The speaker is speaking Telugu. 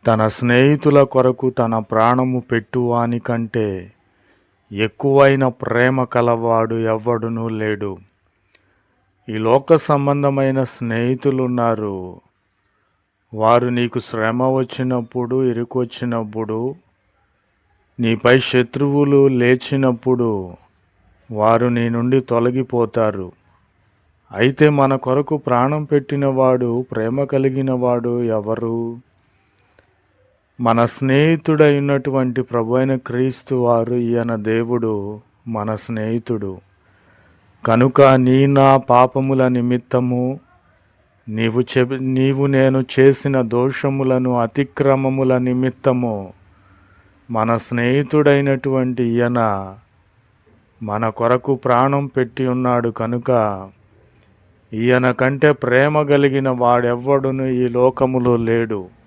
తన స్నేహితుల కొరకు తన ప్రాణము పెట్టువాని కంటే ఎక్కువైన ప్రేమ కలవాడు ఎవ్వడునూ లేడు. ఈ లోక సంబంధమైన స్నేహితులున్నారు. వారు నీకు శ్రమ వచ్చినప్పుడు, ఇరుకొచ్చినప్పుడు, నీపై శత్రువులు లేచినప్పుడు వారు నీ నుండి తొలగిపోతారు. అయితే మన కొరకు ప్రాణం పెట్టినవాడు, ప్రేమ కలిగినవాడు ఎవరు? మన స్నేహితుడైనటువంటి ప్రభువైన క్రీస్తు వారు. ఈయన దేవుడు మన స్నేహితుడు. కనుక నా పాపముల నిమిత్తము నీవు నేను చేసిన దోషములను, అతిక్రమముల నిమిత్తము మన స్నేహితుడైనటువంటి ఈయన మన కొరకు ప్రాణం పెట్టి ఉన్నాడు. కనుక ఈయన కంటే ప్రేమ కలిగిన వాడెవ్వడును ఈ లోకములో లేడు.